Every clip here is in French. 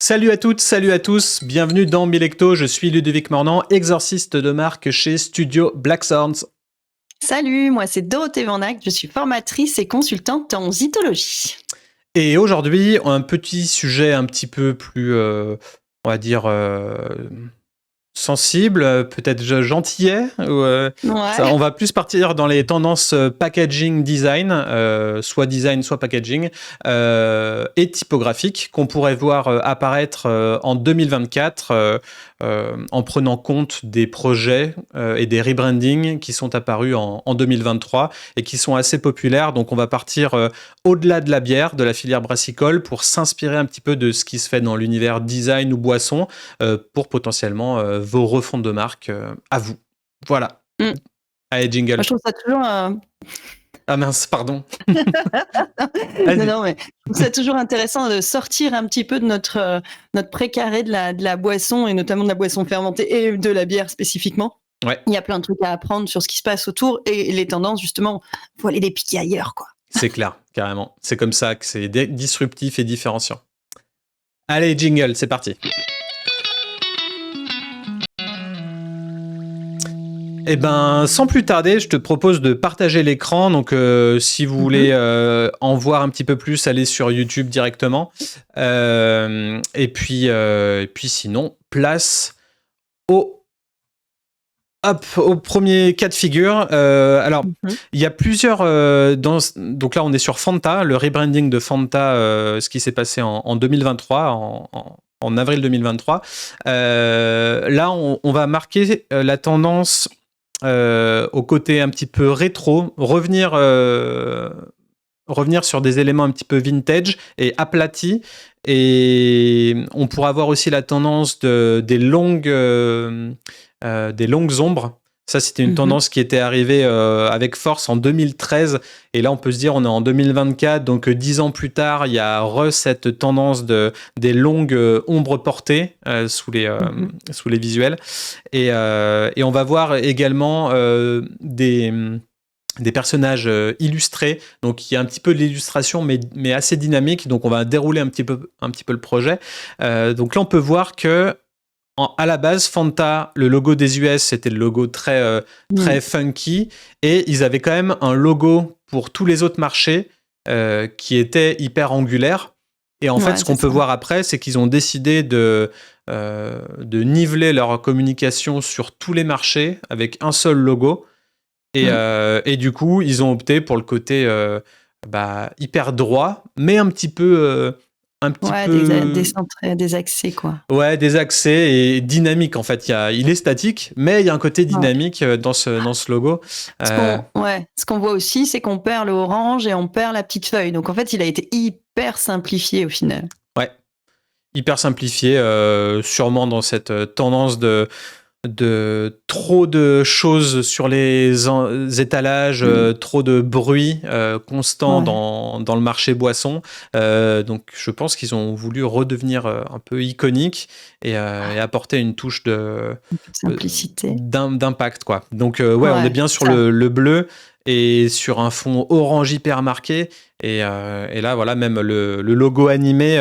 Salut à toutes, salut à tous, bienvenue dans Milecto, je suis Ludovic Mornan, exorciste de marque chez Studio Blackthorns. Salut, moi c'est Dorothée Vannac, je suis formatrice et consultante en zytologie. Et aujourd'hui, un petit sujet un petit peu plus, on va dire, sensible, peut-être gentillet. Ouais. On va plus partir dans les tendances packaging design, soit packaging, et typographique, qu'on pourrait voir apparaître en 2024 en prenant compte des projets et des rebrandings qui sont apparus en 2023 et qui sont assez populaires. Donc on va partir au-delà de la bière, de la filière brassicole, pour s'inspirer un petit peu de ce qui se fait dans l'univers design ou boisson, pour potentiellement vos refontes de marque à vous. Voilà. Allez, jingle. Moi, je trouve ça toujours... Ah mince, pardon. non, mais je trouve ça toujours intéressant de sortir un petit peu de notre précaré de la boisson, et notamment de la boisson fermentée et de la bière spécifiquement. Ouais. Il y a plein de trucs à apprendre sur ce qui se passe autour et les tendances, justement, il faut aller les piquer ailleurs, quoi. C'est clair, carrément. C'est comme ça que c'est disruptif et différenciant. Allez, jingle, c'est parti. Eh ben, sans plus tarder, je te propose de partager l'écran. Donc, si vous voulez en voir un petit peu plus, allez sur YouTube directement. Et puis sinon, place au premier cas de figure. Alors, il y a plusieurs... donc là, on est sur Fanta, le rebranding de Fanta, ce qui s'est passé en 2023, en avril 2023. Là, on va marquer la tendance au côté un petit peu rétro, revenir sur des éléments un petit peu vintage et aplatis. Et on pourra voir aussi la tendance des longues ombres. Ça, c'était une tendance qui était arrivée avec force en 2013. Et là, on peut se dire, on est en 2024. Donc, 10 ans plus tard, il y a cette tendance des longues ombres portées sous les visuels. Et on va voir également des personnages illustrés. Donc, il y a un petit peu de l'illustration, mais assez dynamique. Donc, on va dérouler un petit peu le projet. Donc là, on peut voir que à la base, Fanta, le logo des US, c'était le logo très funky. Et ils avaient quand même un logo pour tous les autres marchés qui était hyper angulaire. Et en fait, ce qu'on peut voir après, c'est qu'ils ont décidé de niveler leur communication sur tous les marchés avec un seul logo. Et du coup, ils ont opté pour le côté hyper droit, mais un petit peu... désaxé, quoi. Ouais, désaxé et dynamique, en fait. Il est statique, mais il y a un côté dynamique dans ce logo. Ce qu'on voit aussi, c'est qu'on perd le orange et on perd la petite feuille. Donc, en fait, il a été hyper simplifié au final. Ouais, hyper simplifié, sûrement dans cette tendance de trop de choses sur les étalages, trop de bruit constant dans le marché boisson. Donc, je pense qu'ils ont voulu redevenir un peu iconique et apporter une touche de simplicité, d'impact, quoi. Donc, on est bien sur le bleu et sur un fond orange hyper marqué. Et là, voilà, même le logo animé...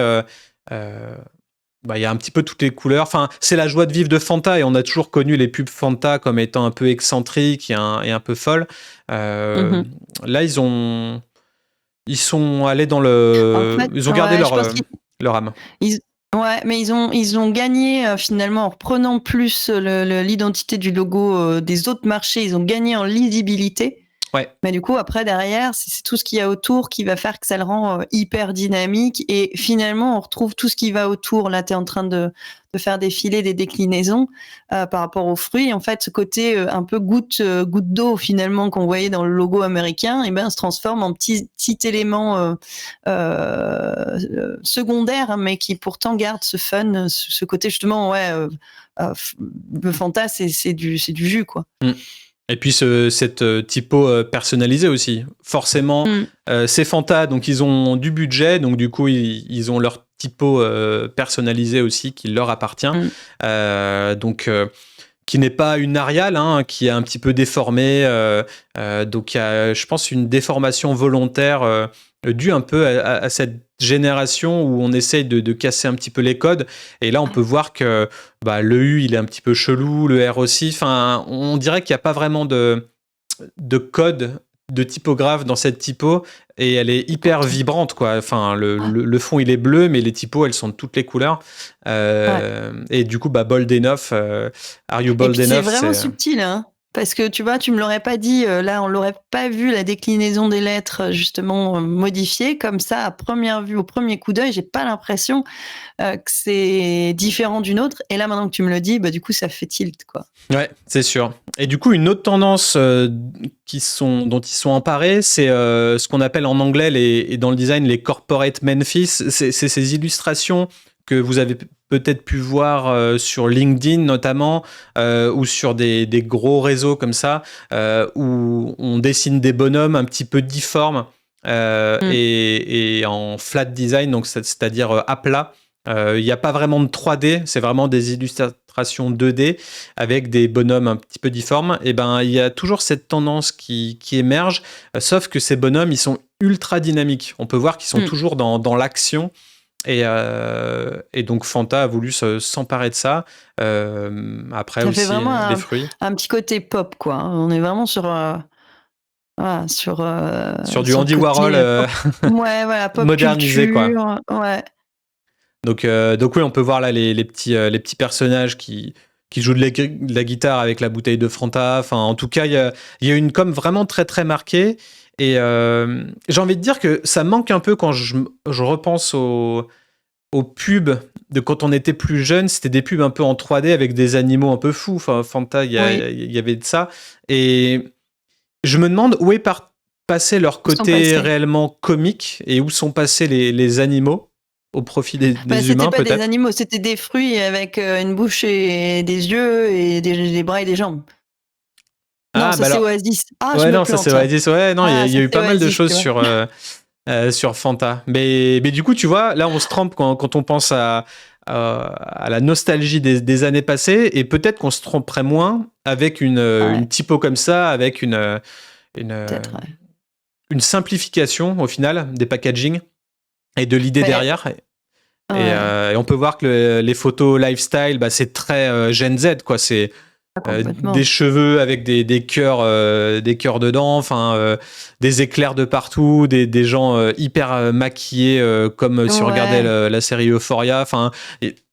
il y a un petit peu toutes les couleurs. Enfin, c'est la joie de vivre de Fanta et on a toujours connu les pubs Fanta comme étant un peu excentriques et un peu folles. Là, ils sont allés dans le... ils ont gardé leur âme. Mais ils ont gagné finalement en reprenant plus l'identité du logo des autres marchés. Ils ont gagné en lisibilité. Ouais. Mais du coup, après, derrière, c'est tout ce qu'il y a autour qui va faire que ça le rend hyper dynamique. Et finalement, on retrouve tout ce qui va autour. Là, tu es en train de faire défiler des déclinaisons par rapport aux fruits. En fait, ce côté un peu goutte d'eau, finalement, qu'on voyait dans le logo américain, se transforme en petit élément secondaire, mais qui pourtant garde ce fun, ce côté justement, le Fanta, c'est du jus, quoi. Et puis cette typo personnalisée aussi. Forcément, c'est Fanta, donc ils ont du budget, donc du coup ils ont leur typo personnalisé aussi qui leur appartient. Donc qui n'est pas une Arial, qui est un petit peu déformée. Donc il y a, je pense, une déformation volontaire due un peu à cette génération où on essaye de casser un petit peu les codes. Et là, on peut voir que le U, il est un petit peu chelou, le R aussi. Enfin, on dirait qu'il n'y a pas vraiment de code de typographe dans cette typo, et elle est hyper vibrante, quoi. Enfin, le fond, il est bleu, mais les typos, elles sont de toutes les couleurs. Et du coup, bold enough, are you bold enough? C'est vraiment subtil, hein. Parce que tu vois, tu me l'aurais pas dit, là, on l'aurait pas vu, la déclinaison des lettres, justement, modifiée. Comme ça, à première vue, au premier coup d'œil, j'ai pas l'impression que c'est différent d'une autre. Et là, maintenant que tu me le dis, du coup, ça fait tilt, quoi. Ouais, c'est sûr. Et du coup, une autre tendance dont ils sont emparés, c'est ce qu'on appelle en anglais et dans le design les corporate Memphis. C'est ces illustrations que vous avez peut-être pu voir sur LinkedIn notamment, ou sur des gros réseaux comme ça, où on dessine des bonhommes un petit peu difformes et en flat design, donc c'est-à-dire à plat. Il n'y a pas vraiment de 3D, c'est vraiment des illustrations 2D avec des bonhommes un petit peu difformes. Et il y a toujours cette tendance qui émerge, sauf que ces bonhommes, ils sont ultra dynamiques. On peut voir qu'ils sont toujours dans l'action. Et donc Fanta a voulu s'emparer de ça. Après ça aussi fait vraiment les fruits. Un petit côté pop, quoi. On est vraiment sur du Andy Warhol pop modernisé, culture, quoi. Ouais. Donc oui, on peut voir là les petits personnages qui jouent de la guitare avec la bouteille de Fanta. Enfin, en tout cas, il y a une com vraiment très très marquée. Et j'ai envie de dire que ça manque un peu quand je repense aux pubs de quand on était plus jeune. C'était des pubs un peu en 3D avec des animaux un peu fous. Enfin, Fanta, il y avait de ça. Et je me demande où est passé leur côté réellement comique et où sont passés les animaux au profit des humains, c'était pas peut-être. des animaux, c'était des fruits avec une bouche et des yeux et des bras et des jambes. Non, ça c'est Oasis. Ouais, non, ça c'est Oasis. Ouais, non, il y a eu pas mal de choses sur Fanta. Mais du coup, tu vois, là, on se trompe quand on pense à la nostalgie des années passées, et peut-être qu'on se tromperait moins avec une typo comme ça, avec une simplification au final des packaging et de l'idée derrière. Et on peut voir que les photos lifestyle, c'est très Gen Z, quoi. C'est des cheveux avec des cœurs dedans, enfin des éclairs de partout, des gens hyper maquillés, comme si on regardait la série Euphoria. Enfin,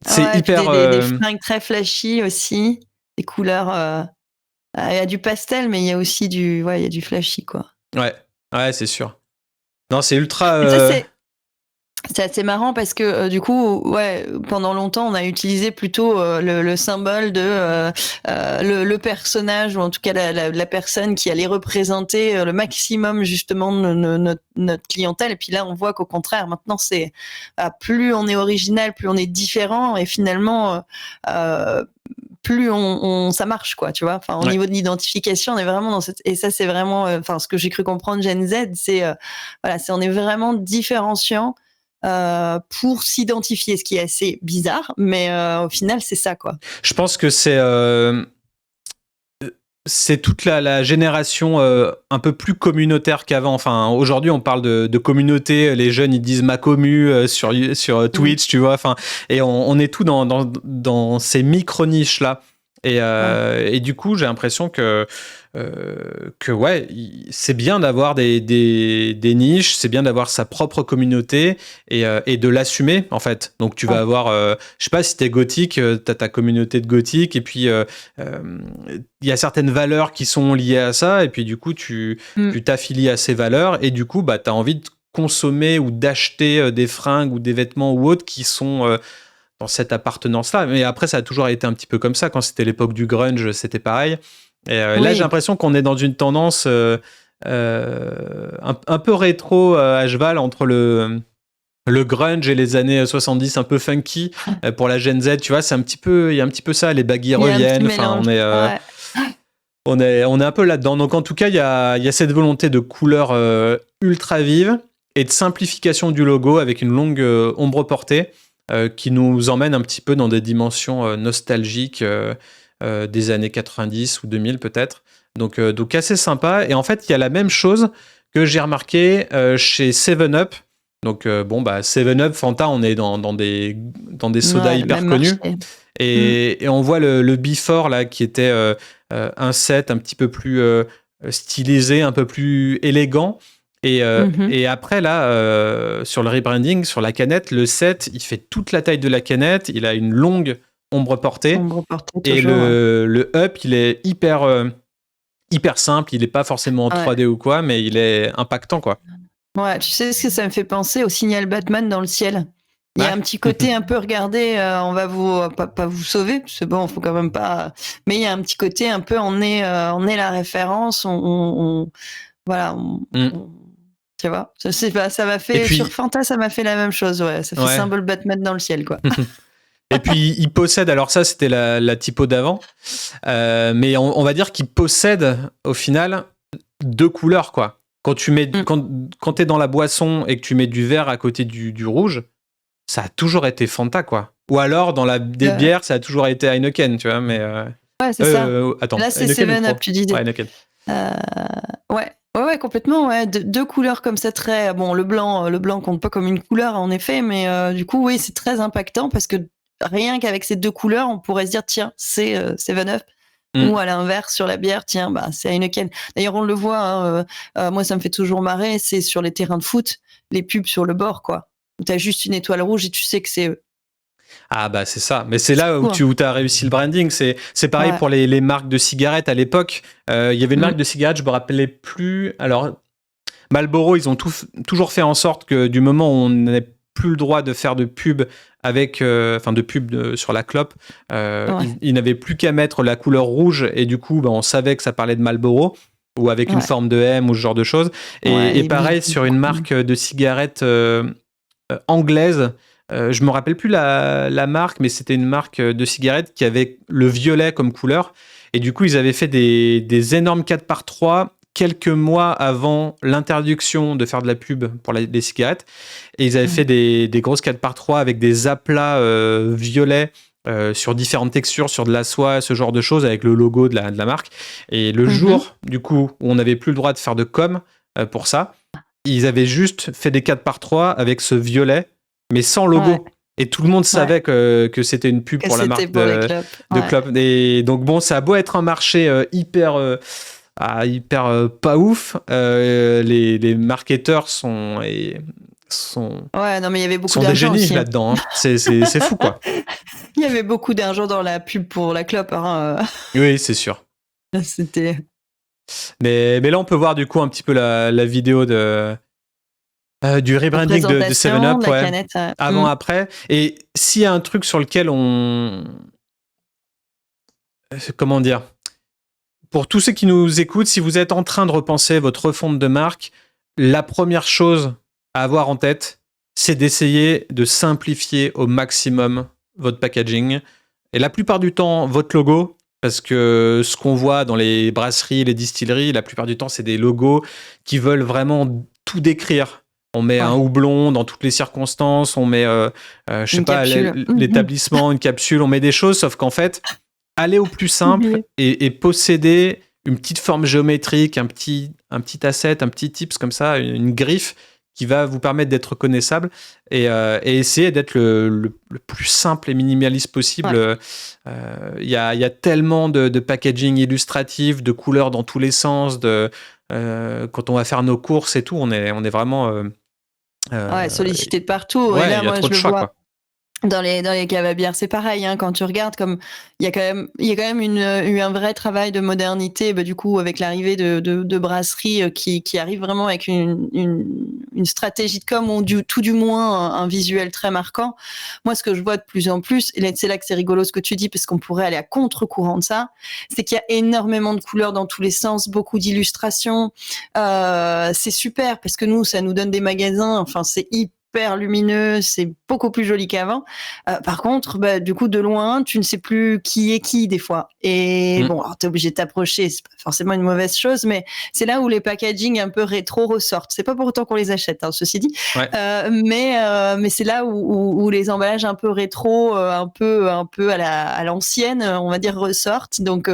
c'est hyper des fringues très flashy aussi, des couleurs. Il y a du pastel, mais il y a aussi il y a du flashy, quoi. Ouais, c'est sûr. Non, c'est ultra. C'est assez marrant parce que du coup, pendant longtemps, on a utilisé plutôt le symbole de le personnage, ou en tout cas la personne qui allait représenter le maximum justement de notre clientèle. Et puis là, on voit qu'au contraire, maintenant, c'est plus on est original, plus on est différent, et finalement, plus ça marche, quoi, tu vois. Enfin, au niveau de l'identification, on est vraiment dans et ça, c'est vraiment, ce que j'ai cru comprendre, Gen Z, c'est on est vraiment différenciant. Pour s'identifier, ce qui est assez bizarre, mais au final, c'est ça, quoi. Je pense que c'est toute la génération un peu plus communautaire qu'avant. Enfin, aujourd'hui, on parle de communauté. Les jeunes, ils disent ma commu sur Twitch, tu vois. Enfin, et on est tout dans ces micro-niches là. Et du coup, j'ai l'impression que c'est bien d'avoir des niches, c'est bien d'avoir sa propre communauté et de l'assumer, en fait. Donc tu vas avoir, je sais pas, si t'es gothique, t'as ta communauté de gothique, et puis il y a certaines valeurs qui sont liées à ça, et puis du coup tu t'affilies à ces valeurs, et du coup t'as envie de consommer ou d'acheter des fringues ou des vêtements ou autres qui sont dans cette appartenance-là. Mais après, ça a toujours été un petit peu comme ça. Quand c'était l'époque du grunge, c'était pareil. Et là, j'ai l'impression qu'on est dans une tendance un peu rétro à cheval entre le grunge et les années 70 un peu funky pour la Gen Z. Tu vois, il y a un petit peu ça. Les baggy reviennent. Enfin, on est un peu là-dedans. Donc, en tout cas, il y a cette volonté de couleur ultra vive et de simplification du logo avec une longue ombre portée. Qui nous emmène un petit peu dans des dimensions nostalgiques des années 90 ou 2000 peut-être. Donc assez sympa. Et en fait, il y a la même chose que j'ai remarqué chez 7up, Donc, bon, bah, 7-Up, Fanta, on est dans des sodas hyper même connus. marché. Et on voit le Before, là, qui était un set un petit peu plus stylisé, un peu plus élégant. Et après, là, sur le rebranding, sur la canette, le set, il fait toute la taille de la canette. Il a une longue ombre portée. Ombre portée, Et toujours. le Up, il est hyper simple. Il n'est pas forcément en 3D ou quoi, mais il est impactant, quoi. Ouais, tu sais ce que ça me fait penser au signal Batman dans le ciel. Il y a un petit côté un peu, regardez, on va vous pas vous sauver, parce que bon, faut quand même pas. Mais il y a un petit côté un peu, on est la référence, voilà, tu vois. Je sais pas, ça m'a fait puis, sur Fanta, ça m'a fait la même chose, ouais. Ça fait symbole Batman dans le ciel, quoi. Et puis il possède, alors ça c'était la typo d'avant, mais on va dire qu'il possède au final 2 couleurs, quoi. Quand tu mets, quand t'es dans la boisson et que tu mets du vert à côté du rouge, ça a toujours été Fanta, quoi. Ou alors dans des bières, ça a toujours été Heineken, tu vois, mais ouais, c'est ça. Attends, Là, c'est Heineken 7-Up, tu disais. Ouais, Heineken. Ouais, complètement. Ouais. Deux couleurs comme ça, très bon. Le blanc compte pas comme une couleur en effet, mais du coup, oui, c'est très impactant parce que rien qu'avec ces 2 couleurs, on pourrait se dire tiens, c'est 7-Up. Ou à l'inverse, sur la bière, tiens, bah, c'est Heineken. D'ailleurs, on le voit, hein, moi, ça me fait toujours marrer, c'est sur les terrains de foot, les pubs sur le bord, quoi. Où t'as juste une étoile rouge et tu sais que c'est eux. Ah bah c'est ça, mais c'est là où tu as réussi le branding. C'est pareil pour les marques de cigarettes à l'époque. Il y avait une marque de cigarettes, je me rappelais plus. Alors Marlboro, ils ont toujours fait en sorte que du moment où on n'avait plus le droit de faire de pub avec, de pub sur la clope, ils n'avaient plus qu'à mettre la couleur rouge et du coup, on savait que ça parlait de Marlboro ou avec une forme de M ou ce genre de choses. Et pareil sur une marque de cigarettes anglaise. Je me rappelle plus la marque, mais c'était une marque de cigarettes qui avait le violet comme couleur. Et du coup, ils avaient fait des énormes 4x3 quelques mois avant l'interdiction de faire de la pub pour les cigarettes. Et ils avaient fait des grosses 4x3 avec des aplats violets sur différentes textures, sur de la soie, ce genre de choses, avec le logo de la marque. Et le jour, du coup, où on n'avait plus le droit de faire de com pour ça, ils avaient juste fait des 4x3 avec ce violet, mais sans logo. Et tout le monde savait que c'était une pub pour la marque de clope. Et donc bon, ça a beau être un marché hyper pas ouf, les marketeurs sont ouais, non, mais il y avait beaucoup des d'argent génies aussi, là-dedans. Hein. C'est fou, quoi. Il y avait beaucoup d'argent dans la pub pour la clope. Hein. Oui, c'est sûr. C'était... Mais là, on peut voir du coup un petit peu la vidéo du rebranding de 7-Up, canette, avant-après. Et s'il y a un truc sur lequel comment dire, pour tous ceux qui nous écoutent, si vous êtes en train de repenser votre refonte de marque, la première chose à avoir en tête, c'est d'essayer de simplifier au maximum votre packaging. Et la plupart du temps, votre logo, parce que ce qu'on voit dans les brasseries, les distilleries, la plupart du temps, c'est des logos qui veulent vraiment tout décrire. On met un houblon dans toutes les circonstances, on met, je sais pas, l'établissement, une capsule, on met des choses, sauf qu'en fait, aller au plus simple et posséder une petite forme géométrique, un petit asset, un petit tips comme ça, une griffe qui va vous permettre d'être reconnaissable et essayer d'être le plus simple et minimaliste possible. Il y a tellement de packaging illustratif, de couleurs dans tous les sens, quand on va faire nos courses et tout, on est vraiment... sollicité de partout. Ouais, et là, il y a trop de choix, quoi. Dans les caves à bière, c'est pareil. Hein, quand tu regardes, comme il y a quand même eu un vrai travail de modernité. Du coup, avec l'arrivée de brasseries qui arrivent vraiment avec une stratégie de com ou tout du moins un visuel très marquant. Moi, ce que je vois de plus en plus, et c'est là que c'est rigolo ce que tu dis, parce qu'on pourrait aller à contre-courant de ça, c'est qu'il y a énormément de couleurs dans tous les sens, beaucoup d'illustrations. C'est super parce que nous, ça nous donne des magasins. Enfin, c'est hyper lumineux, c'est beaucoup plus joli qu'avant. Par contre, du coup, de loin, tu ne sais plus qui est qui des fois. Et bon, alors t'es obligé de t'approcher, c'est pas forcément une mauvaise chose, mais c'est là où les packaging un peu rétro ressortent. C'est pas pour autant qu'on les achète, hein, ceci dit. Ouais. Mais c'est là où les emballages un peu rétro, un peu à l'ancienne, on va dire, ressortent. Donc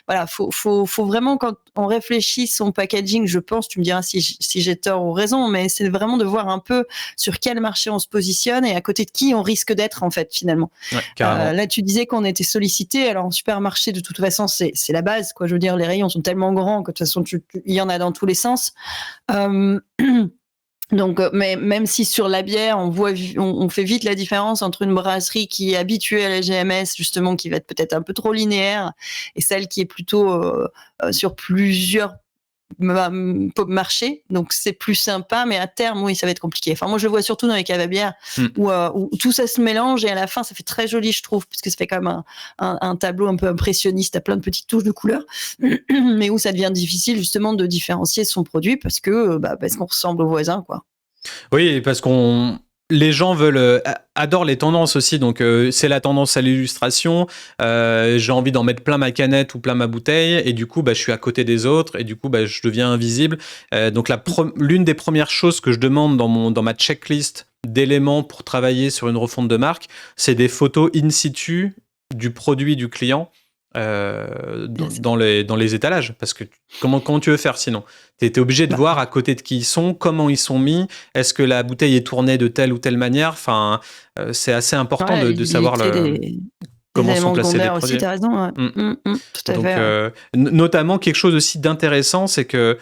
voilà, faut vraiment, quand on réfléchit son packaging, je pense, tu me diras si j'ai tort ou raison, mais c'est vraiment de voir un peu sur quel marché on se positionne et à côté de qui on risque d'être, en fait, finalement. Ouais, carrément. Là, tu disais qu'on était sollicité. Alors, en supermarché, de toute façon, c'est la base, quoi. Je veux dire, les rayons sont tellement grands que de toute façon, il y en a dans tous les sens. Donc, mais même si sur la bière, on fait vite la différence entre une brasserie qui est habituée à la GMS, justement, qui va être peut-être un peu trop linéaire, et celle qui est plutôt sur plusieurs marchés. Donc, c'est plus sympa, mais à terme, oui, ça va être compliqué. Enfin, moi, je le vois surtout dans les caves à bière où tout ça se mélange et à la fin, ça fait très joli, je trouve, puisque ça fait quand même un tableau un peu impressionniste à plein de petites touches de couleurs, mais où ça devient difficile, justement, de différencier son produit parce qu'on ressemble aux voisins, quoi. Oui, parce les gens adorent les tendances aussi, donc c'est la tendance à l'illustration, j'ai envie d'en mettre plein ma canette ou plein ma bouteille, et du coup je suis à côté des autres, et du coup je deviens invisible. Donc l'une des premières choses que je demande dans ma checklist d'éléments pour travailler sur une refonte de marque, c'est des photos in situ du produit du client. Dans les étalages, parce que comment tu veux faire sinon? T'es obligé de voir à côté de qui ils sont, comment ils sont mis, est-ce que la bouteille est tournée de telle ou telle manière, enfin c'est assez important de savoir comment sont placés les produits. Aussi, t'as raison, ouais. Tout à donc, fait. notamment quelque chose aussi d'intéressant, c'est que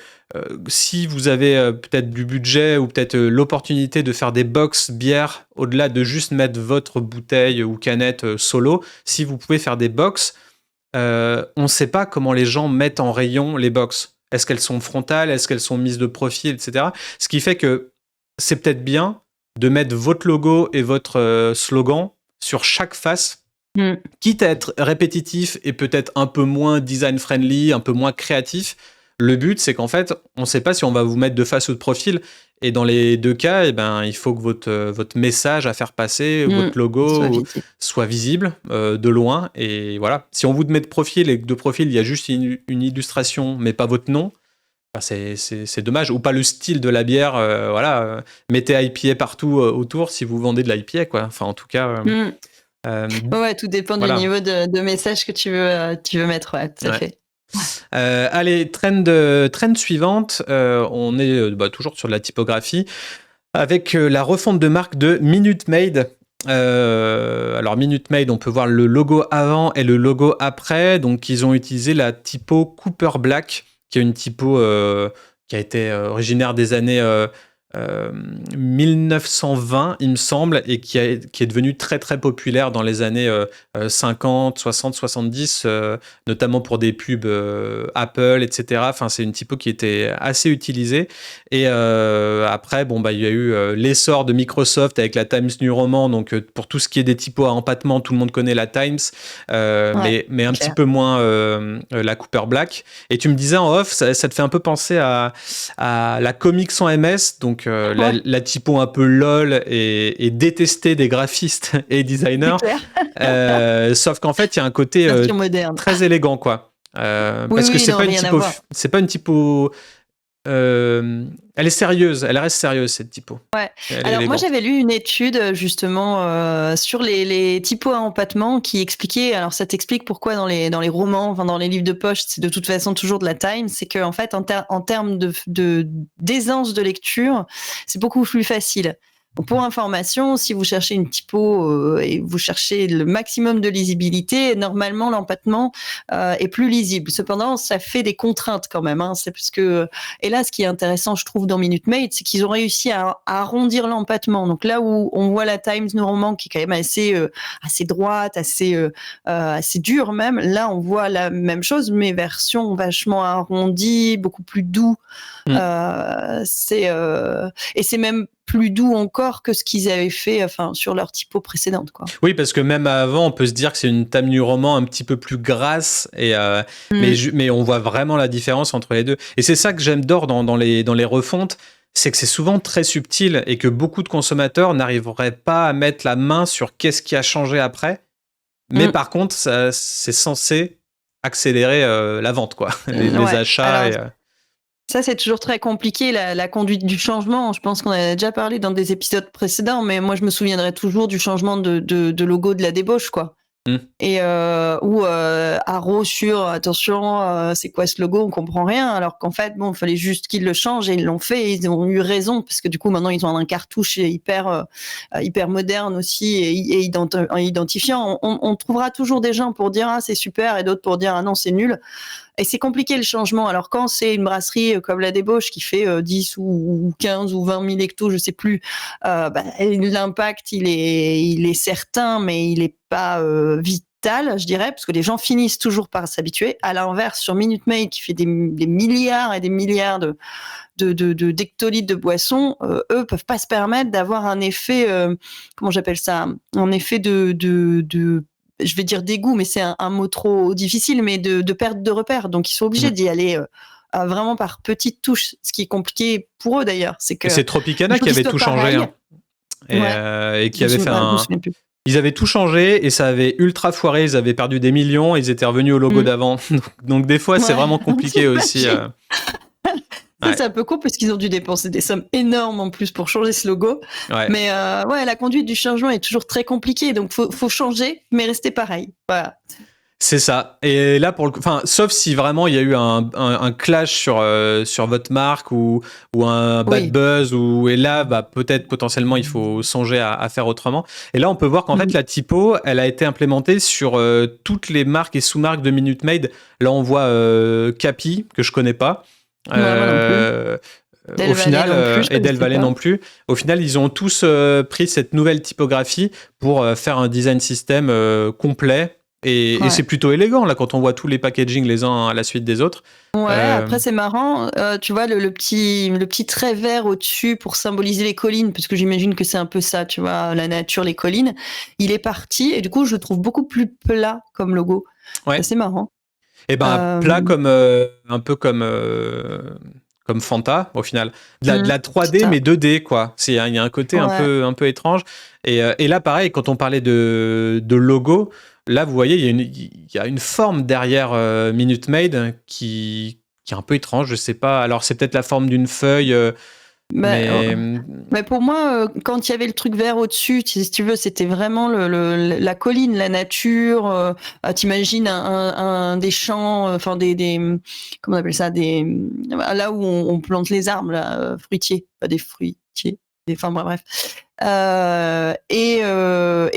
si vous avez peut-être du budget ou peut-être l'opportunité de faire des box bières au-delà de juste mettre votre bouteille ou canette solo, si vous pouvez faire des box, on ne sait pas comment les gens mettent en rayon les box. Est-ce qu'elles sont frontales? Est-ce qu'elles sont mises de profil, etc. Ce qui fait que c'est peut-être bien de mettre votre logo et votre slogan sur chaque face, quitte à être répétitif et peut-être un peu moins design-friendly, un peu moins créatif. Le but, c'est qu'en fait, on ne sait pas si on va vous mettre de face ou de profil. Et dans les deux cas, il faut que votre message à faire passer, votre logo soit visible de loin. Et voilà, si on vous met de profil et que de profil, il y a juste une illustration, mais pas votre nom, c'est dommage. Ou pas le style de la bière. Mettez IPA partout autour si vous vendez de l'IPA, quoi. Enfin, en tout cas... ouais, tout dépend du niveau de message que tu veux mettre, ouais, tout à fait. Allez, trend suivante, on est toujours sur de la typographie, avec la refonte de marque de Minute Maid. Alors Minute Maid, on peut voir le logo avant et le logo après, donc ils ont utilisé la typo Cooper Black, qui est une typo qui a été originaire des années 1920, il me semble, et qui est devenue très très populaire dans les années 50, 60, 70, notamment pour des pubs Apple, etc. Enfin, c'est une typo qui était assez utilisée. Et après, il y a eu l'essor de Microsoft avec la Times New Roman. Donc, pour tout ce qui est des typos à empattement, tout le monde connaît la Times, mais un petit peu moins la Cooper Black. Et tu me disais en off, ça te fait un peu penser à la Comics sans MS, donc la typo un peu lol et détestée des graphistes et designers. Sauf qu'en fait, il y a un côté très élégant, quoi. Parce que c'est pas une typo. Elle est sérieuse, elle reste sérieuse, cette typo. Ouais. Alors moi j'avais lu une étude justement sur les typos à empattement qui expliquait, alors ça t'explique pourquoi dans les romans, enfin dans les livres de poche, c'est de toute façon toujours de la time, c'est qu'en fait en termes d'aisance de lecture, c'est beaucoup plus facile. Donc pour information, si vous cherchez une typo et vous cherchez le maximum de lisibilité, normalement l'empattement est plus lisible. Cependant, ça fait des contraintes quand même. C'est parce que, et là, ce qui est intéressant, je trouve, dans Minute Maid, c'est qu'ils ont réussi à arrondir l'empattement. Donc là où on voit la Times New Roman qui est quand même assez droite, assez dure même, là on voit la même chose, mais version vachement arrondie, beaucoup plus doux. Et c'est même plus doux encore que ce qu'ils avaient fait sur leur typo précédente, quoi. Oui, parce que même avant, on peut se dire que c'est une Times New Roman un petit peu plus grasse, mais on voit vraiment la différence entre les deux. Et c'est ça que j'adore dans les refontes, c'est que c'est souvent très subtil et que beaucoup de consommateurs n'arriveraient pas à mettre la main sur qu'est-ce qui a changé après. Mais par contre, c'est censé accélérer la vente, quoi. Les achats. Alors, ça, c'est toujours très compliqué, la conduite du changement. Je pense qu'on en a déjà parlé dans des épisodes précédents, mais moi, je me souviendrai toujours du changement de logo de la débauche, quoi. Et ou haro sur attention, c'est quoi ce logo, on comprend rien, alors qu'en fait bon, il fallait juste qu'ils le changent et ils l'ont fait, et ils ont eu raison parce que du coup maintenant ils ont un cartouche hyper moderne aussi et identifiant. On trouvera toujours des gens pour dire ah c'est super et d'autres pour dire ah non c'est nul. Et c'est compliqué le changement. Alors quand c'est une brasserie comme la Débauche qui fait 10 ou 15 ou 20 000 hectos, je sais plus, l'impact il est certain, mais il est pas vital, je dirais, parce que les gens finissent toujours par s'habituer. À l'inverse, sur Minute Maid qui fait des milliards et des milliards d'hectolitres de boissons, eux peuvent pas se permettre d'avoir un effet, comment j'appelle ça, un effet de je vais dire dégoût, mais c'est un mot trop difficile, mais de perte de repère. Donc, ils sont obligés d'y aller vraiment par petites touches, ce qui est compliqué pour eux d'ailleurs. C'est que c'est Tropicana qui avait tout changé, hein. Et qui avait fait Ils avaient tout changé et ça avait ultra foiré. Ils avaient perdu des millions. Ils étaient revenus au logo d'avant. Donc, des fois, c'est vraiment compliqué aussi. Ça, c'est un peu cool parce qu'ils ont dû dépenser des sommes énormes en plus pour changer ce logo. Ouais. Mais la conduite du changement est toujours très compliquée. Donc, faut changer, mais rester pareil. Voilà. C'est ça. Et là, sauf si vraiment il y a eu un clash sur votre marque ou un bad buzz, et là, peut-être potentiellement il faut songer à faire autrement. Et là, on peut voir qu'en fait, la typo, elle a été implémentée sur toutes les marques et sous-marques de Minute Maid. Là, on voit Capi, que je connais pas. Au final, et Del Valle non plus. Au final, ils ont tous pris cette nouvelle typographie pour faire un design system complet. Et c'est plutôt élégant là quand on voit tous les packaging les uns à la suite des autres. Après c'est marrant, tu vois le petit trait vert au-dessus pour symboliser les collines, parce que j'imagine que c'est un peu ça, tu vois, la nature, les collines. Il est parti et du coup je le trouve beaucoup plus plat comme logo. Ouais. C'est marrant. Et plat comme un peu comme Fanta au final. De la 3D mais 2D quoi. Il y a un côté un peu étrange. Et là pareil, quand on parlait de logo, là vous voyez il y a une forme derrière Minute Maid qui est un peu étrange, je sais pas. Alors c'est peut-être la forme d'une feuille. Mais pour moi, quand il y avait le truc vert au-dessus, si tu veux, c'était vraiment la colline, la nature. T'imagines des champs, enfin comment on appelle ça, là où on plante les arbres, là, fruitiers, pas des fruitiers, enfin bref. Et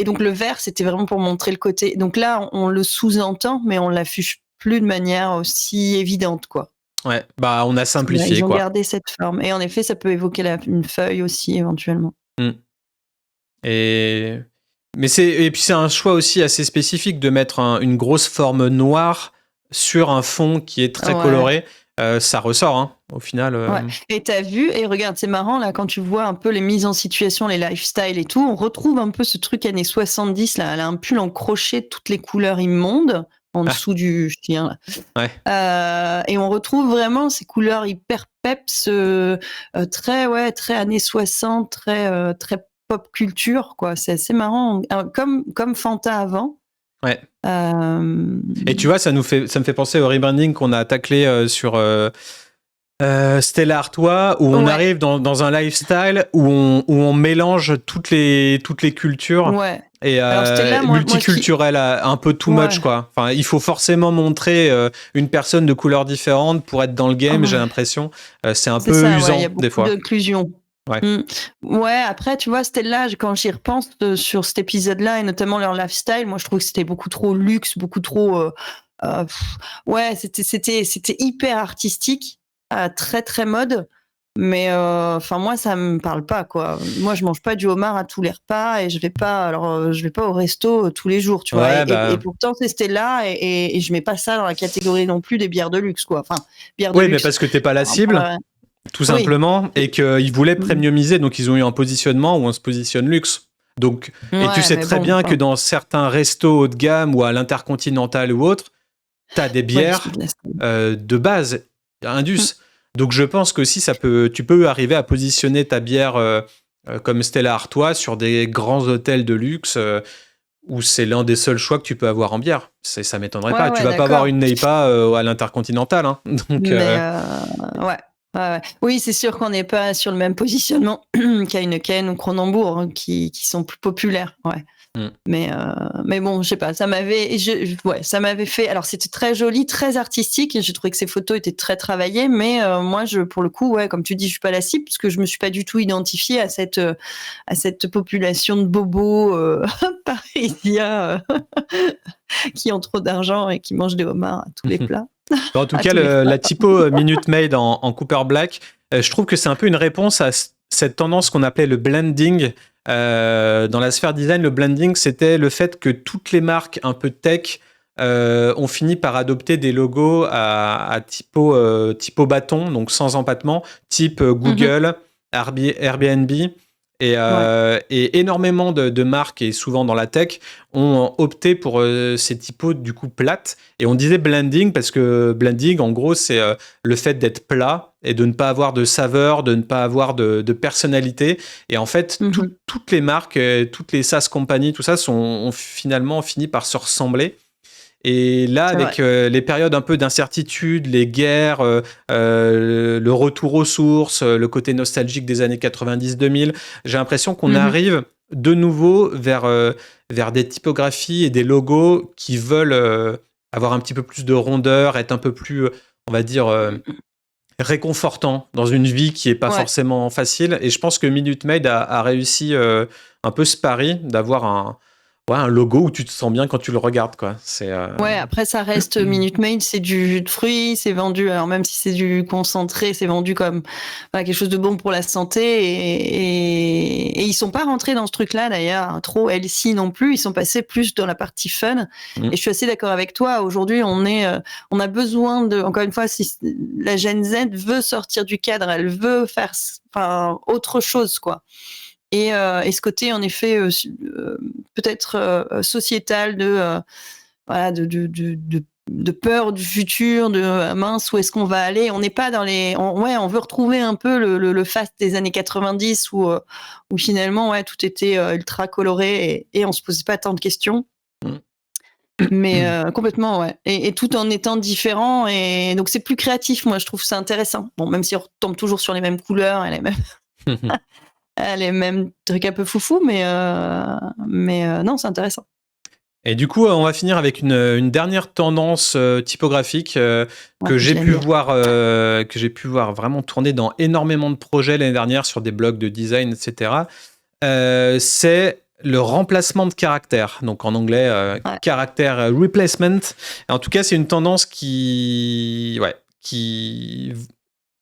donc le vert, c'était vraiment pour montrer le côté. Donc là, on le sous-entend, mais on l'affiche plus de manière aussi évidente, quoi. Ouais, on a simplifié. Ils ont gardé cette forme. Et en effet, ça peut évoquer une feuille aussi, éventuellement. Et puis c'est un choix aussi assez spécifique de mettre une grosse forme noire sur un fond qui est très coloré. Ça ressort, hein, au final. Et t'as vu, et regarde, c'est marrant, là, quand tu vois un peu les mises en situation, les lifestyles et tout, on retrouve un peu ce truc années 70, là. Elle a un pull en crochet, toutes les couleurs immondes, en dessous du chien. Et on retrouve vraiment ces couleurs hyper peps, très années 60, très pop culture, quoi. C'est assez marrant, comme Fanta avant. Ouais. Et tu vois, ça me fait penser au rebranding qu'on a taclé sur Stella Artois, où on arrive dans un lifestyle où on mélange toutes les cultures. Ouais. Et multiculturel, un peu too much, quoi. Enfin, il faut forcément montrer une personne de couleur différente pour être dans le game, j'ai l'impression. C'est un peu usant, y a beaucoup des fois. D'inclusion. Après, tu vois, Stella, quand j'y repense sur cet épisode-là, et notamment leur lifestyle, moi, je trouve que c'était beaucoup trop luxe, beaucoup trop... c'était hyper artistique, très, très mode. Mais moi ça me parle pas, quoi. Moi je mange pas du homard à tous les repas et je vais pas au resto tous les jours, tu vois. Et pourtant c'était là et je mets pas ça dans la catégorie non plus des bières de luxe, quoi. Enfin, bières de luxe. Mais parce que t'es pas la cible, tout simplement, et qu'ils voulaient premiumiser, donc ils ont eu un positionnement où on se positionne luxe. Donc, et tu sais très bien que dans certains restos haut de gamme ou à l'Intercontinental ou autre, t'as des bières de base, Indus. Donc je pense que si tu peux arriver à positionner ta bière comme Stella Artois sur des grands hôtels de luxe où c'est l'un des seuls choix que tu peux avoir en bière. Ça m'étonnerait pas. Tu vas pas avoir une Neipa à l'Intercontinental. Hein. Donc, oui, c'est sûr qu'on n'est pas sur le même positionnement qu'Heineken ou Kronenbourg, qui sont plus populaires. Ouais. Mais mais bon, je sais pas, ça m'avait fait. Alors c'était très joli, très artistique, et j'ai trouvé que ces photos étaient très travaillées, mais moi, pour le coup, ouais, comme tu dis, je suis pas la cible parce que je me suis pas du tout identifiée à cette population de bobos parisiens qui ont trop d'argent et qui mangent des homards à tous les plats. En tout À cas, tous les la plats. typo Minute Maid en Cooper Black, je trouve que c'est un peu une réponse à cette tendance qu'on appelait le blending. Dans la sphère design, le blending, c'était le fait que toutes les marques un peu tech ont fini par adopter des logos à typo bâton, donc sans empattement, type Google, Airbnb. Et énormément de marques, et souvent dans la tech, ont opté pour ces typos du coup plates. Et on disait blending parce que blending, en gros, c'est le fait d'être plat et de ne pas avoir de saveur, de ne pas avoir de personnalité. Et en fait, toutes les marques, toutes les SaaS compagnies, tout ça, ont finalement fini par se ressembler. Et là, avec les périodes un peu d'incertitude, les guerres, le retour aux sources, le côté nostalgique des années 90-2000, j'ai l'impression qu'on arrive de nouveau vers des typographies et des logos qui veulent avoir un petit peu plus de rondeur, être un peu plus, on va dire, réconfortant dans une vie qui n'est pas forcément facile. Et je pense que Minute Maid a réussi un peu ce pari d'avoir un logo où tu te sens bien quand tu le regardes, quoi. Ouais, après ça reste Minute Maid, c'est du jus de fruits, c'est vendu, alors même si c'est du concentré, c'est vendu comme quelque chose de bon pour la santé, et ils sont pas rentrés dans ce truc-là d'ailleurs, trop healthy non plus, ils sont passés plus dans la partie fun. Et je suis assez d'accord avec toi, aujourd'hui on a besoin de, encore une fois, si la Gen Z veut sortir du cadre, elle veut faire autre chose, quoi. Et ce côté, en effet, peut-être sociétal de peur du futur, de mince, où est-ce qu'on va aller? On n'est pas dans on veut retrouver un peu le fast des années 90 où finalement, tout était ultra coloré et on se posait pas tant de questions. Mais complètement, ouais. Et tout en étant différent, et donc c'est plus créatif, moi je trouve ça intéressant. Bon, même si on retombe toujours sur les mêmes couleurs et les mêmes trucs un peu foufou, mais non, c'est intéressant. Et du coup, on va finir avec une dernière tendance typographique que j'ai pu voir vraiment tourner dans énormément de projets l'année dernière sur des blogs de design, etc. C'est le remplacement de caractères. Donc en anglais, caractère replacement. En tout cas, c'est une tendance qui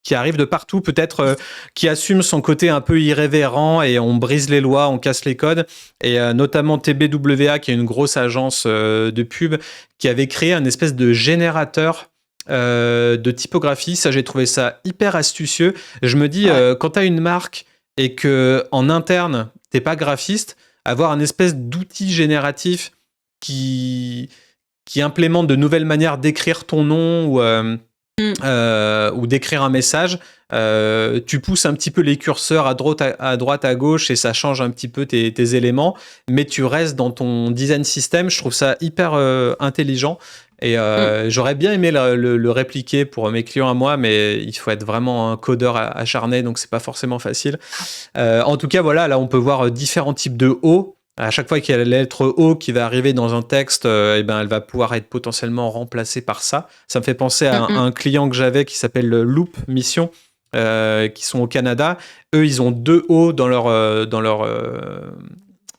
arrive de partout, peut-être qui assume son côté un peu irrévérent, et on brise les lois, on casse les codes. Et notamment TBWA, qui est une grosse agence de pub, qui avait créé un espèce de générateur de typographie. Ça, j'ai trouvé ça hyper astucieux. Je me dis, quand tu as une marque et que en interne, t'es pas graphiste, avoir un espèce d'outil génératif qui implémente de nouvelles manières d'écrire ton nom ou d'écrire un message, tu pousses un petit peu les curseurs à droite, à gauche, et ça change un petit peu tes éléments, mais tu restes dans ton design system. Je trouve ça hyper intelligent, et j'aurais bien aimé le répliquer pour mes clients à moi, mais il faut être vraiment un codeur acharné, donc c'est pas forcément facile. En tout cas, voilà, là on peut voir différents types de O. À chaque fois qu'il y a la lettre O qui va arriver dans un texte, elle va pouvoir être potentiellement remplacée par ça. Ça me fait penser à un client que j'avais qui s'appelle Loop Mission, qui sont au Canada. Eux, ils ont 2 O dans leur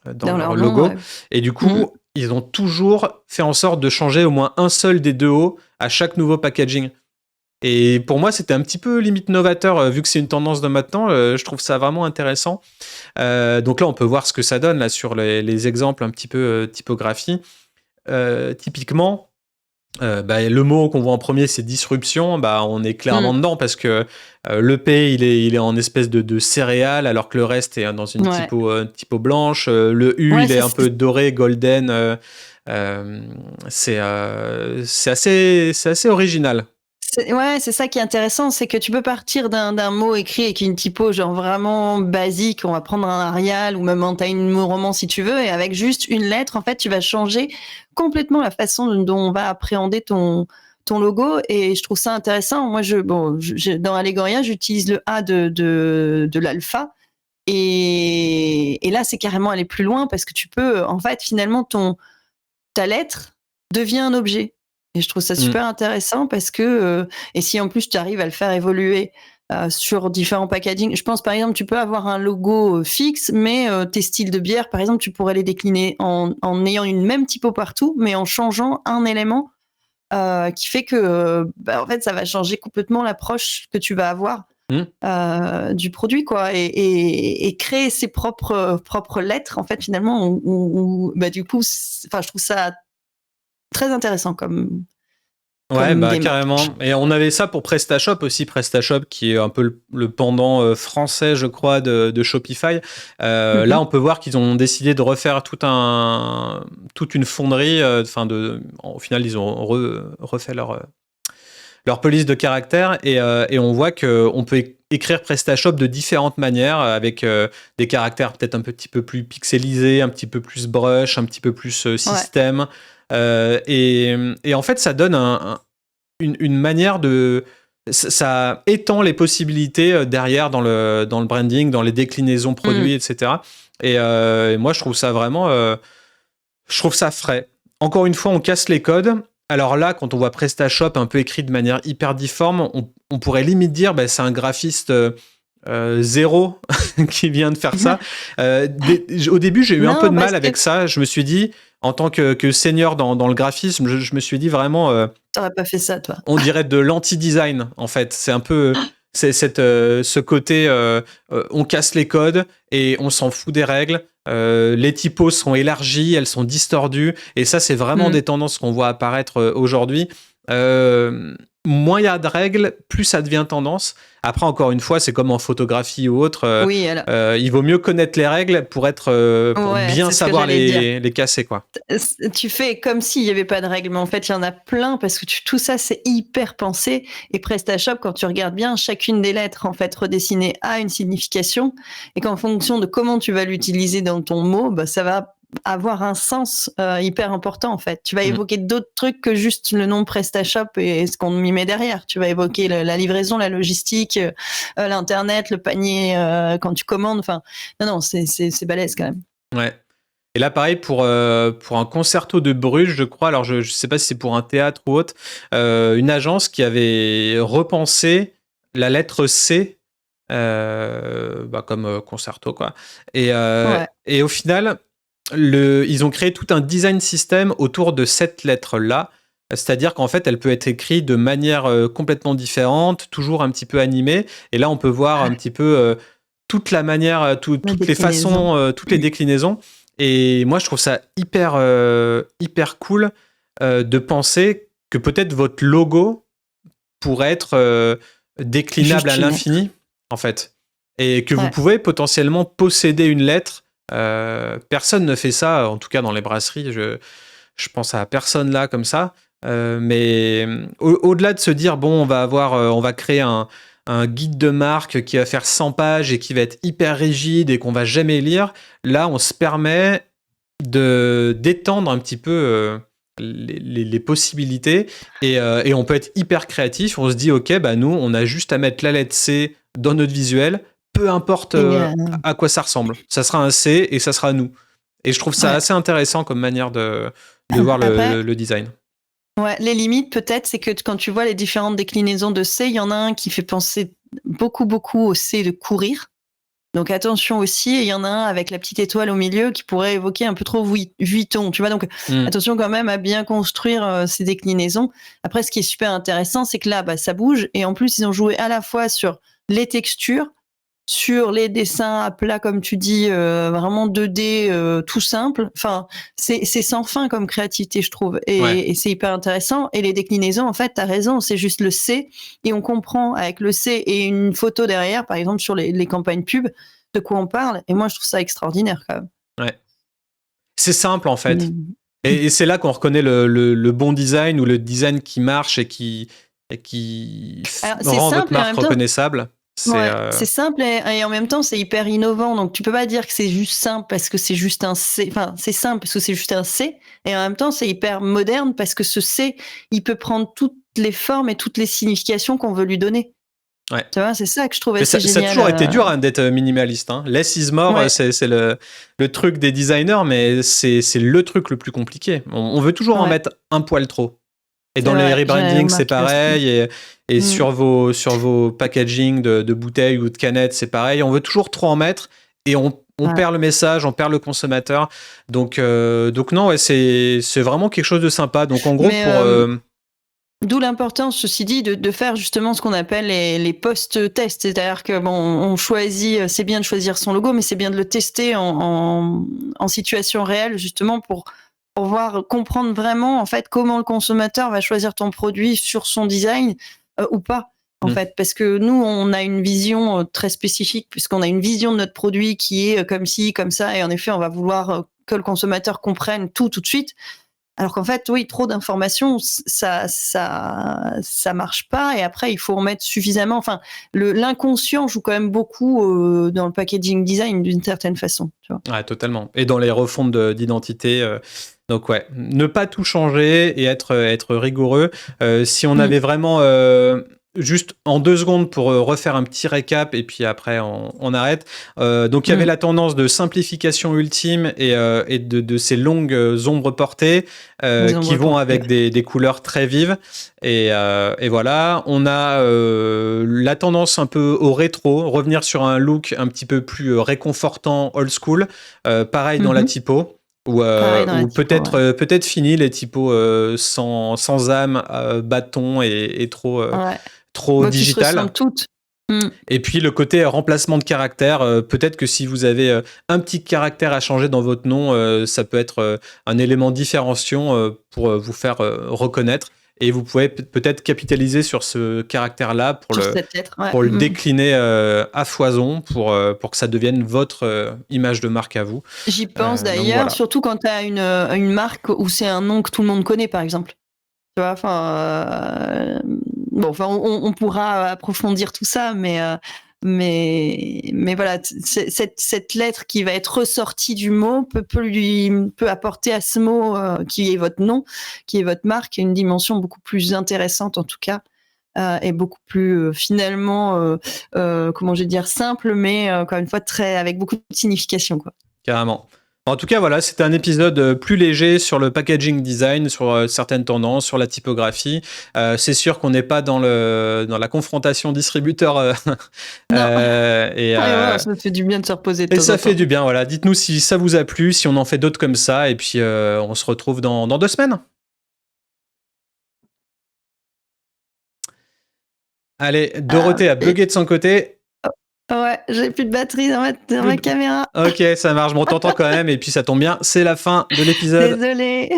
logo. Nom, Et du coup, ils ont toujours fait en sorte de changer au moins un seul des 2 O à chaque nouveau packaging. Et pour moi, c'était un petit peu limite novateur, vu que c'est une tendance de maintenant. Je trouve ça vraiment intéressant. Donc là, on peut voir ce que ça donne là, sur les exemples un petit peu typographie. Typiquement, le mot qu'on voit en premier, c'est disruption. On est clairement dedans, parce que le P, il est en espèce de céréale, alors que le reste est dans une typo blanche. Le U, il est un peu doré, golden. C'est assez original. C'est ça qui est intéressant, c'est que tu peux partir d'un mot écrit avec une typo genre vraiment basique, on va prendre un Arial ou même un Time New Roman si tu veux, et avec juste une lettre, en fait, tu vas changer complètement la façon dont on va appréhender ton logo, et je trouve ça intéressant. Moi, dans Allegoria, j'utilise le A de l'alpha, et là, c'est carrément aller plus loin, parce que tu peux, en fait, finalement, ta lettre devient un objet. Et je trouve ça super intéressant parce que, et si en plus tu arrives à le faire évoluer sur différents packaging, je pense par exemple tu peux avoir un logo fixe, mais tes styles de bière, par exemple, tu pourrais les décliner en ayant une même typo partout, mais en changeant un élément qui fait que en fait ça va changer complètement l'approche que tu vas avoir du produit, quoi, et créer ses propres lettres, en fait, finalement, du coup, enfin, je trouve ça très intéressant comme Ouais, bah démarche. carrément. Et on avait ça pour PrestaShop aussi, PrestaShop qui est un peu le pendant français, je crois, de Shopify. Là, on peut voir qu'ils ont décidé de refaire toute une fonderie. Au final, ils ont refait leur police de caractère et on voit qu'on peut écrire PrestaShop de différentes manières avec des caractères peut-être un petit peu plus pixelisés, un petit peu plus brush, un petit peu plus système. Et en fait, ça donne une manière de... Ça étend les possibilités derrière dans le branding, dans les déclinaisons produits, etc. Et moi, je trouve ça vraiment... je trouve ça frais. Encore une fois, on casse les codes. Alors là, quand on voit PrestaShop un peu écrit de manière hyper difforme, on pourrait limite dire c'est un graphiste zéro qui vient de faire ça. Au début, j'ai eu un peu de mal avec ça. Je me suis dit, en tant que senior dans le graphisme, je me suis dit vraiment... T'aurais pas fait ça, toi. On dirait de l'anti-design, en fait. C'est un peu... ce côté, on casse les codes et on s'en fout des règles. Les typos sont élargies, elles sont distordues. Et ça, c'est vraiment des tendances qu'on voit apparaître aujourd'hui. Moins il y a de règles, plus ça devient tendance. Après, encore une fois, c'est comme en photographie ou autre. Il vaut mieux connaître les règles pour bien savoir les casser, quoi. Tu fais comme s'il n'y avait pas de règles, mais en fait, il y en a plein parce que tout ça, c'est hyper pensé. Et PrestaShop, quand tu regardes bien, chacune des lettres, en fait, redessinées a une signification et qu'en fonction de comment tu vas l'utiliser dans ton mot, ça va avoir un sens hyper important, en fait. Tu vas évoquer d'autres trucs que juste le nom PrestaShop et ce qu'on y met derrière. Tu vas évoquer la livraison, la logistique, l'internet, le panier quand tu commandes. Enfin, non, c'est balèze quand même. Ouais. Et là, pareil, pour un concerto de Bruges, je crois, alors je ne sais pas si c'est pour un théâtre ou autre, une agence qui avait repensé la lettre C comme concerto, quoi. Et au final... ils ont créé tout un design system autour de cette lettre-là. C'est-à-dire qu'en fait, elle peut être écrite de manière complètement différente, toujours un petit peu animée. Et là, on peut voir un petit peu toute la manière, toutes les façons, toutes les déclinaisons. Et moi, je trouve ça hyper cool de penser que peut-être votre logo pourrait être déclinable à l'infini, en fait. Et que vous pouvez potentiellement posséder une lettre. Personne ne fait ça, en tout cas dans les brasseries. Je pense à personne là comme ça. Mais au-delà de se dire on va créer un guide de marque qui va faire 100 pages et qui va être hyper rigide et qu'on va jamais lire, là on se permet d'étendre un petit peu les possibilités et on peut être hyper créatif. On se dit nous on a juste à mettre la lettre C dans notre visuel. Peu importe à quoi ça ressemble. Ça sera un C et ça sera nous. Et je trouve ça assez intéressant comme manière de voir le design. Ouais, les limites, peut-être, c'est que quand tu vois les différentes déclinaisons de C, il y en a un qui fait penser beaucoup au C de courir. Donc attention aussi, et il y en a un avec la petite étoile au milieu qui pourrait évoquer un peu trop Vuitton, tu vois. Donc attention quand même à bien construire ces déclinaisons. Après, ce qui est super intéressant, c'est que là, ça bouge, et en plus, ils ont joué à la fois sur les textures, sur les dessins à plat, comme tu dis, vraiment 2D, tout simple. Enfin, c'est sans fin comme créativité, je trouve. Et c'est hyper intéressant. Et les déclinaisons, en fait, t'as raison, c'est juste le C. Et on comprend avec le C et une photo derrière, par exemple, sur les campagnes pub, de quoi on parle. Et moi, je trouve ça extraordinaire, quand même. Ouais. C'est simple, en fait. Et c'est là qu'on reconnaît le bon design ou le design qui marche et qui rend votre marque reconnaissable. C'est simple et en même temps c'est hyper innovant, donc tu peux pas dire que c'est juste simple parce que c'est juste un C, enfin c'est simple parce que c'est juste un C, et en même temps c'est hyper moderne parce que ce C il peut prendre toutes les formes et toutes les significations qu'on veut lui donner. Ouais. Tu vois, c'est ça que je trouve Mais assez ça a génial. toujours été dur d'être minimaliste. Hein. Less is more, Ouais. c'est le truc des designers, mais c'est le truc le plus compliqué. On veut toujours en Ouais. mettre un poil trop. Et C'est dans les vrai, j'ai rebrandings, c'est remarqué aussi. pareil. Et sur vos packaging de bouteilles ou de canettes, c'est pareil. On veut toujours trop en mettre et on Ouais. perd le message, on perd le consommateur. Donc non, ouais, c'est vraiment quelque chose de sympa. Donc en gros, Mais, d'où l'importance, ceci dit, de faire justement ce qu'on appelle les post-tests. C'est-à-dire que bon, on choisit, c'est bien de choisir son logo, mais c'est bien de le tester en situation réelle, justement pour voir, comprendre vraiment en fait comment le consommateur va choisir ton produit sur son design ou pas. En fait, parce que nous, on a une vision très spécifique, puisqu'on a une vision de notre produit qui est comme ci, comme ça, et en effet, on va vouloir que le consommateur comprenne tout de suite. Alors qu'en fait, oui, trop d'informations, ça marche pas. Et après, il faut en mettre suffisamment. Enfin, l'inconscient joue quand même beaucoup dans le packaging design d'une certaine façon. Tu vois. Ouais, totalement. Et dans les refontes d'identité. Donc ouais, ne pas tout changer et être rigoureux. Si on avait vraiment juste en 2 secondes pour refaire un petit récap et puis après on arrête. Donc il y avait la tendance de simplification ultime et de ces longues ombres portées qui vont avec des couleurs très vives. Et voilà, on a la tendance un peu au rétro, revenir sur un look un petit peu plus réconfortant, old school. Pareil dans la typo. Ou peut-être fini les typos sans âme, bâton et trop Moi, digital. qui se ressemblent toutes. Et puis le côté remplacement de caractère, peut-être que si vous avez un petit caractère à changer dans votre nom, ça peut être un élément différenciant pour vous faire reconnaître. Et vous pouvez peut-être capitaliser sur ce caractère-là pour le décliner à foison pour que ça devienne votre image de marque à vous. J'y pense d'ailleurs, surtout quand tu as une marque où c'est un nom que tout le monde connaît, par exemple. Tu vois, on pourra approfondir tout ça, mais voilà, cette lettre qui va être ressortie du mot peut apporter à ce mot qui est votre nom, qui est votre marque, une dimension beaucoup plus intéressante en tout cas, et beaucoup plus finalement, comment je vais dire, simple, mais encore une fois avec beaucoup de signification, quoi. Carrément. En tout cas, voilà, c'était un épisode plus léger sur le packaging design, sur certaines tendances, sur la typographie. C'est sûr qu'on n'est pas dans la confrontation distributeur. Ça fait du bien de se reposer de temps en temps. Et ça fait du bien, voilà. Dites-nous si ça vous a plu, si on en fait d'autres comme ça, et puis on se retrouve dans 2 semaines. Allez, Dorothée a bugué de son côté. Ouais, j'ai plus de batterie dans ma caméra. Ok, ça marche, bon, on t'entend quand même, et puis ça tombe bien, c'est la fin de l'épisode. Désolée.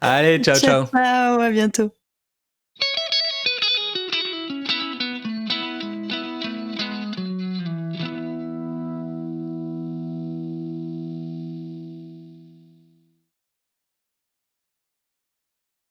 Allez, ciao. Ciao, à bientôt.